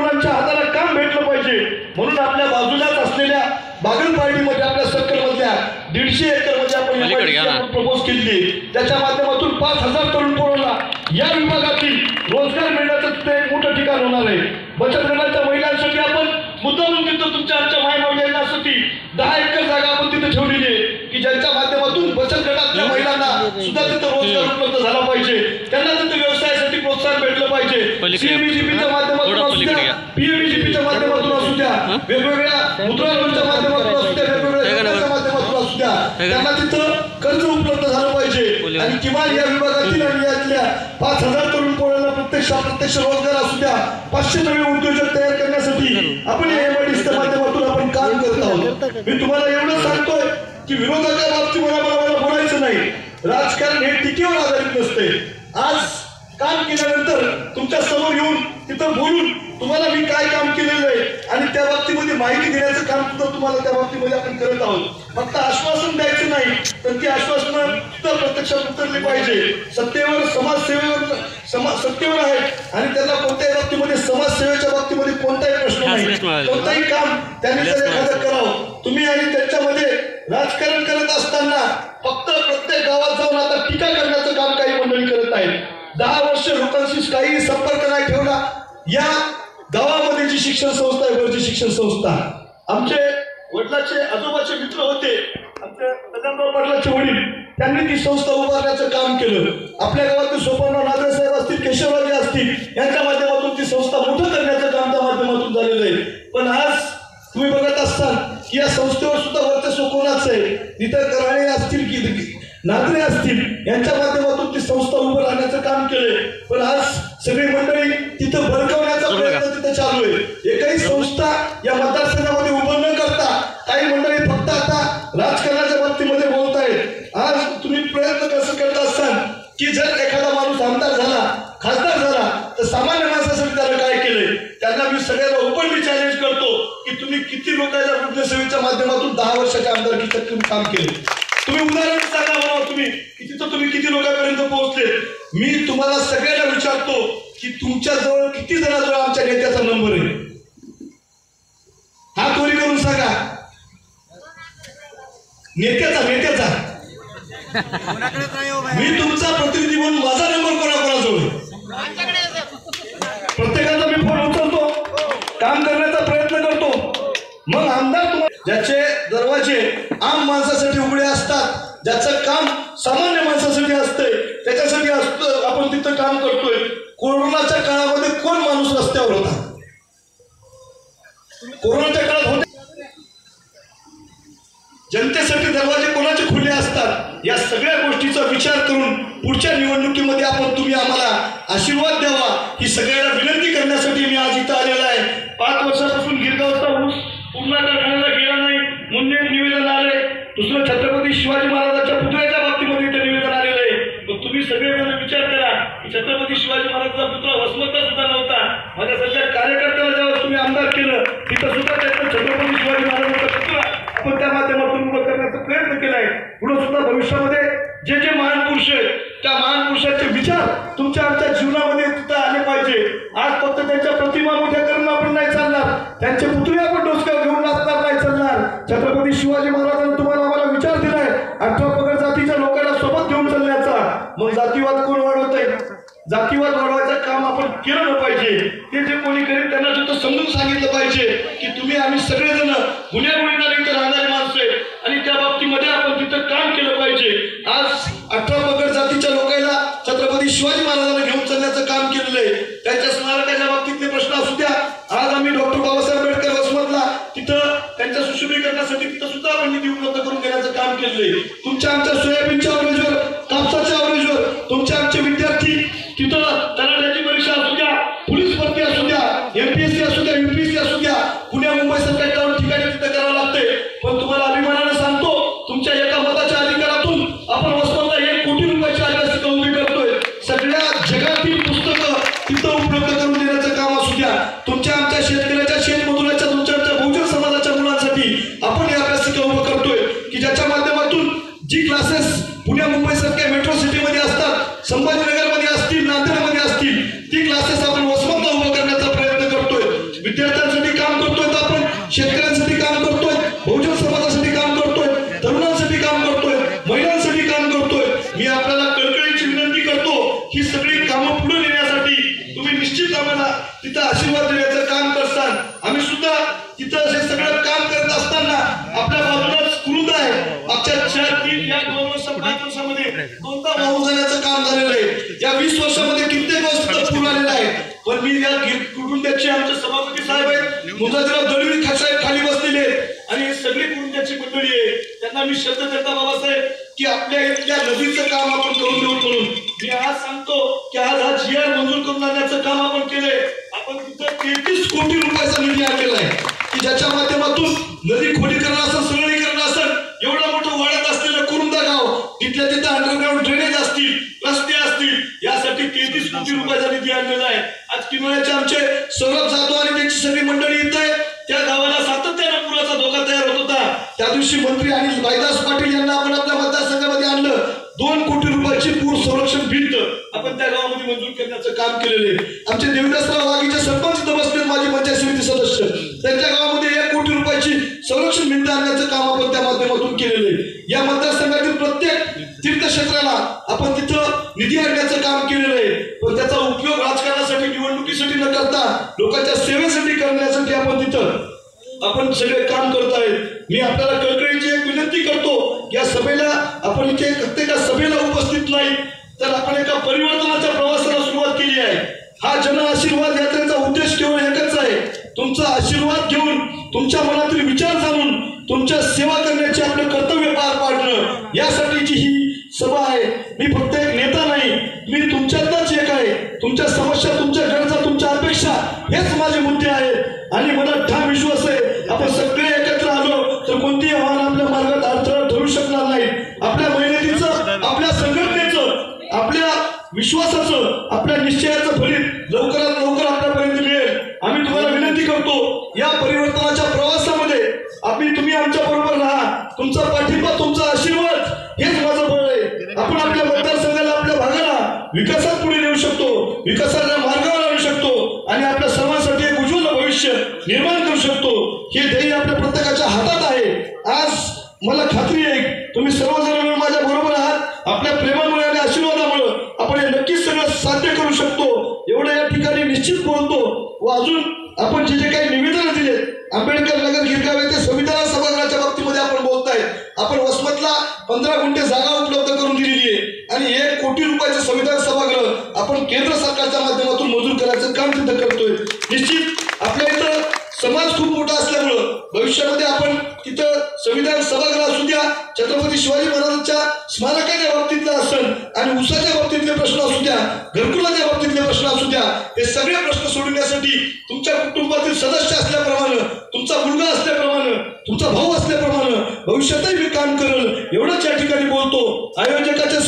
मुलांच्या हाताला काम भेटलं पाहिजे म्हणून आपल्या बाजूलाच असलेल्या बागलपार्टीमध्ये आपल्या सर्कलमधल्या 150 एकरमध्ये आपण प्रपोज केली. त्याच्या माध्यमातून 5000 तरुण पोरांना या विभागातील रोजगार मिळण्याचं तिथे एक मोठं ठिकाण होणार आहे. बचत गटाच्या महिलांसाठी आपण मुद्दामून तिथं तुमच्या आमच्या महिलांसाठी 10 एकर जागा आपण तिथे ठेवलेली आहे की ज्यांच्या माध्यमातून बचत गटातल्या महिलांना सुद्धा तिथं रोजगार उपलब्ध झाला पाहिजे. त्यांना तिथं व्यवसायासाठी प्रोत्साहन भेटलं पाहिजे. सीएमईजीपीच्या माध्यमातून असू द्या, पीएमईजीपीच्या माध्यमातून असू द्या, वेगवेगळ्या मुद्रा लोनच्या माध्यमातून असू द्या, वेगवेगळ्या माध्यमातून असू द्या, त्यांना तिथं कर्ज उपलब्ध झालं पाहिजे. आणि किमान या विभागातील आणि यातल्या 5000 तरुण पोरांना प्रत्यक्ष रोजगार असू द्या, 500 नवे उद्योजक तयार करण्यासाठी आपण या एमआयडीसीच्या माध्यमातून आपण काम करत आहोत. मी तुम्हाला एवढं सांगतोय की विरोधाच्या बाबतीत मला बोलायचं नाही. राजकारण हे टीकेवर आधारित नसते. आज काम केल्यानंतर तुमच्या समोर येऊन तिथं बोलून तुम्हाला मी काय काम केलेलं आहे आणि त्या बाबतीमध्ये माहिती देण्याचं काम सुद्धा तुम्हाला त्या बाबतीमध्ये आपण करत आहोत. फक्त आश्वासन द्यायचं नाही तर ती आश्वासनं सुद्धा प्रत्यक्षात उतरली पाहिजे. सत्तेवर सत्तेवर आहेत आणि त्यांना कोणत्याही बाबतीमध्ये समाजसेवेच्या बाबतीमध्ये कोणताही प्रश्न नाही. कोणताही काम त्यांनी जर एखादं करावं, तुम्ही आणि त्यांच्यामध्ये राजकारण करत असताना फक्त प्रत्येक गावात जाऊन आता टीका करण्याचं काम काही मंडळी करत आहेत. 10 वर्ष लोकांशी काही संपर्क नाही ठेवला. या गावामध्ये जी शिक्षण संस्था आहे, वरची शिक्षण संस्था, आमचे वडिलाचे आजोबाचे मित्र होते, आमचे कल्याणराव पाटलाचे वडील, त्यांनी ती संस्था उभारण्याचं काम केलं. आपल्या गावातील सोपानराव नागरे साहेब असतील, केशवराजे असतील, यांच्या माध्यमातून ती संस्था मोठं करण्याचं काम त्या माध्यमातून झालेलं आहे. पण आज तुम्ही बघत असताल की या संस्थेवर सुद्धा वर्चस्व कोणाचं आहे. तिथं कराळे असतील की नागरे असतील, यांच्या माध्यमातून ती संस्था उभं राहण्याचं काम केलंय. पण आज सगळी मंडळी तिथं भडकवण्याचा प्रयत्न तिथं चालू आहे. एकही संस्था या मतदारसंघामध्ये उभं न करता काही मंडळी फक्त आता राजकारणाच्या बाबतीमध्ये बोलतायत. आज तुम्ही प्रयत्न कसं करत असाल की जर एखादा माणूस आमदार झाला, खासदार झाला, तर सामान्य माणसासाठी त्याला काय केलंय. त्यांना मी सगळ्यांना ओपनली चॅलेंज करतो की तुम्ही किती लोकांच्या वृद्धसेवेच्या माध्यमातून 10 वर्षाच्या आमदारकीचं तुम्ही काम केले. तुम्ही उदाहरण सांगा मला तुम्ही की तिथं तुम्ही किती लोकांपर्यंत पोहोचले. मी तुम्हाला सगळ्यांना विचारतो की तुमच्या जवळ किती जणांजवळ आमच्या नेत्याचा नंबर आहे. हात वरी करून सांगा. नेत्याचा मी तुमचा प्रतिनिधी म्हणून माझा नंबर कोणाकोणाजवळ आहे. प्रत्येकाचा मी फोन उचलतो, काम करण्याचा प्रयत्न करतो. मग आमदार तुम्हाला ज्याचे दरवाजे आम माणसासाठी उघडे असतात, ज्याचं काम सामान्य माणसासाठी असतंय, त्याच्यासाठी असतं आपण तिथं काम करतोय. कोरोनाच्या काळामध्ये कोण माणूस रस्त्यावर होता? कोरोनाच्या काळात होते. जनतेसाठी दरवाजे कोणाचे खुले असतात. या सगळ्या गोष्टीचा विचार करून पुढच्या निवडणुकीमध्ये तुम्ही आम्हाला आशीर्वाद द्यावा ही सगळ्यांना विनंती करण्यासाठी मी आज इथं आलेला आहे. 5 वर्षापासून गिरगावचा ऊस पूर्ण कारखान्याला गेला नाही म्हणून एक निवेदन आलंय. दुसरं छत्रपती शिवाजी महाराजांच्या पुतळ्याच्या बाबतीमध्ये इथं निवेदन आलेलं आहे. मग तुम्ही सगळेजण विचार करा की छत्रपती शिवाजी महाराजांचा पुतळा वसमतचा सुद्धा नव्हता. माझ्या सगळ्या कार्यकर्त्याला जेव्हा तुम्ही आमदार केलं तिथं सुद्धा त्याचं छत्रपती शिवाजी महाराजांचा पुतळा आपण त्या माध्यमातून उभं करण्याचा प्रयत्न केलाय. पुढे सुद्धा भविष्यामध्ये जे जे महान पुरुष आहेत त्या महान पुरुषांचे विचार तुमच्या आमच्या जीवनामध्ये तिथं आले पाहिजे. आज फक्त त्यांच्या प्रतिमा मोठ्या करणं आपण नाही चालणार, त्यांचे पुतळे आपण डोसक्यावर घेऊन नाचणार नाही चालणार. छत्रपती शिवाजी महाराजांनी तुम्हाला आम्हाला विचार दिलाय 18 पगड जातीच्या लोकांना सोबत घेऊन चालण्याचा. मग जातीवाद कोण वाढवत आहे? जातीवाद वाढवायचं काम आपण केलं पाहिजे. ते जे कोणी करेल त्यांना तिथं समजून सांगितलं पाहिजे की तुम्ही आम्ही सगळेजण गुन्हेगोळीला इथं राहणारे माणसं आहेत आणि त्या बाबतीमध्ये आपण तिथं काम केलं पाहिजे. आज 18 पगड जातीच्या लोकांना छत्रपती शिवाजी महाराजांना घेऊन चालण्याचं काम केलेलं आहे. त्यांच्या स्मारकाच्या बाबतीतले प्रश्न असू द्या. आज आम्ही डॉक्टर बाबासाहेब आंबेडकर वसमतला तिथं त्यांच्या सुशोभीकरणासाठी तिथं सुद्धा आपण निधी उपलब्ध करून देण्याचं काम केलेलं आहे. तुमच्या आमच्या सोयाबीनच्या अवरेजवर, कापसाच्या अवरेजवर तुमचे आमचे विद्यार्थी तिथं तलाठ्याची परीक्षा असू द्या, पोलीस भरती असू द्या, MPSC असू द्या, UPSC असू द्या, पुण्या मुंबई सारख्या ठिकाणी तिथं करावं लागते. पण तुम्हाला अभिमानानं सांगतो तुमच्या एका मताच्या अधिकारातून आपण वसमतला 1 कोटी रुपयाची आदिवासी उभी करतोय. सगळ्या जगातील पुस्तकं तिथं उपलब्ध करून देण्याचं काम असू द्या. तुमच्या आमच्या शेतकऱ्याच्या, शेतमजुराच्या, तुमच्या बहुजन समाजाच्या मुलांसाठी आपण या अभ्यासिका उभं करतोय की ज्याच्या माध्यमातून जी क्लासेस पुण्या मुंबई सारख्या मेट्रो सिटीमध्ये असतात, संभाजीनगरमध्ये असतील, नांदेडमध्ये असतील, ती क्लासेस आपण वसमतला उभं करण्याचा प्रयत्न करतोय. विद्यार्थ्यांसाठी काम करतोय, आपण शेतकऱ्यांसाठी काम करतोय, बहुजन समाजासाठी काम करतोय, तरुणांसाठी काम करतोय, महिलांसाठी काम करतोय. मी आपल्याला कळकळीची विनंती करतो, ही सगळी कामं पुढे नेण्यासाठी तुम्ही निश्चित आम्हाला तिथं आशीर्वाद देण्याचं काम करताल. आम्ही सुद्धा तिथं हे सगळं काम करत असताना आपल्या बाजूलाच कुरुंद आहे. मागच्या 2 वर्षामध्ये दोनदा वाहून जाण्याचं काम झालेलं आहे. या 20 वर्षामध्ये कित्येक वर्ष पूर आलेला आहे. पण मी या कुरुंद्याचे आमचे सभापती साहेब आहेत, मुंजाजीराव दळवी साहेब खाली बसलेले आहेत आणि सगळी कुरुंद्याची मंडळी आहे. त्यांना मी शब्द देता बाबासाहेब की आपल्या इथल्या नदीचं काम आपण करून देऊ म्हणून. मी आज सांगतो की आज हा GR मंजूर करून आणण्याचं काम आपण केलंय. आपण तिथं 33 कोटी रुपयाचा निधी आणलेला आहे की ज्याच्या माध्यमातून नदी खोलीकरण असेल, सरळीकरण असेल, एवढं मोठं वाढत असलेलं कुरुंदा गाव तिथल्या तिथं अंडरग्राऊंड ड्रेनेज असतील, रस्ते असतील, यासाठी 33 कोटी रुपयाचा निधी आणलेला आहे. आज किनवळ्याचे आमचे सौरभ जाधव आणि त्यांची सगळी मंडळी इथं आहे. त्या गावाला सातत्यानं पुराचा धोका तयार होत होता. त्या दिवशी मंत्री आणि रायदास पाटील यांना आपण आपल्या मतदारसंघामध्ये आणलं. 2 कोटी रुपयाची पूर संरक्षण भिंत आपण त्या गावामध्ये मंजूर करण्याचं काम केलेलं आहे. आमचे देवदासराव वाघीचे सरपंच इथं बसलेत, माझी पंचायत समिती सदस्य, त्यांच्या गावामध्ये 1 कोटी रुपयाची संरक्षण भिंत आणण्याचं काम आपण त्या माध्यमातून केलेलं आहे. या मतदारसंघातील प्रत्येक तीर्थक्षेत्राला आपण तिथं निधी आणण्याचं काम केलेलं आहे. पण त्याचा उपयोग राजकारणासाठी, निवडणुकीसाठी न करता लोकांच्या सेवेसाठी करण्यासाठी आपण सगळे काम करत आहेत. मी आपल्याला कळकळीची एक विनंती करतो, या सभेला आपण इथे प्रत्येका सभेला उपस्थित नाही तर आपण एका परिवर्तनाच्या प्रवासाला सुरुवात केली आहे. हा जन आशीर्वाद यात्रेचा उद्देश केवळ एकच आहे, तुमचा आशीर्वाद घेऊन, तुमच्या मनातील विचार जाणून, तुमच्या सेवा करण्याचे आपले कर्तव्य पार पाडणं, यासाठीची ही सभा आहे. मी फक्त एक नेता नाही, मी तुमच्यातलाच एक आहे. तुमच्या समस्या, तुमच्या गरजा, तुमच्या अपेक्षा हेच माझे मुद्दे आहेत आणि मला ठाम विश्वास आहे आपण सगळे एकत्र आलो तर कोणतीही आव्हान आपल्या मार्गात अडथळा ठरू शकणार नाही. आपल्या मेहनतीचं, आपल्या संघटनेचं, आपल्या विश्वासाचं, आपल्या निश्चयाचं फलित लवकरात लवकर आपल्यापर्यंत मिळेल. आम्ही तुम्हाला विनंती करतो, या परिवर्तनाच्या प्रवासामध्ये तुम्ही आमच्या बरोबर राहा. तुमचा पाठिंबा, तुमचा आशीर्वाद हेच माझं बळ आहे. आपण आपल्या मतदारसंघाला, आपल्या भागाला विकासात पुढे नेऊ शकतो, विकासाच्या मार्गावर आणू शकतो आणि आपल्या सर्वांसाठी एक उज्ज्वल भविष्य निर्माण करू शकतो. हे ध्येय आपल्या प्रत्येकाच्या हातात आहे. आज मला खात्री आहे तुम्ही सर्वजण माझ्या बरोबर आहात. आपल्या प्रेमामुळे आणि आशीर्वादामुळे आपण हे नक्कीच सगळं साध्य करू शकतो एवढं या ठिकाणी निश्चित बोलतो. व अजून आपण जे काही निवेदन दिले, आंबेडकर नगर गिरगाव येथे संविधान सभागृहाच्या बाबतीमध्ये आपण बोलताय. आपण वसमतला 15 गुंठे जागा उपलब्ध करून दिलेली आहे आणि 1 कोटी रुपयाचे संविधान सभागृह आपण केंद्र सरकारच्या माध्यमातून मंजूर करायचं काम तिथं करतोय. निश्चित आपल्या इथं समाज खूप मोठा असल्यामुळं भविष्यामध्ये आपण तिथं संविधान सभागृह असू द्या, छत्रपती शिवाजी महाराजांच्या स्मारकाच्या बाबतीतला असेल आणि उसाच्या बाबतीतले प्रश्न असू द्या, घरकुलाच्या बाबतीतले प्रश्न असू द्या, हे सगळे प्रश्न सोडवण्यासाठी तुमच्या कुटुंबातील सदस्य असल्याप्रमाणे, तुमचा मुलगा असल्याप्रमाणे, तुमचा भाऊ असल्याप्रमाणे भविष्यातही मी काम करेल एवढंच या ठिकाणी बोलतो. आयोजकाच्या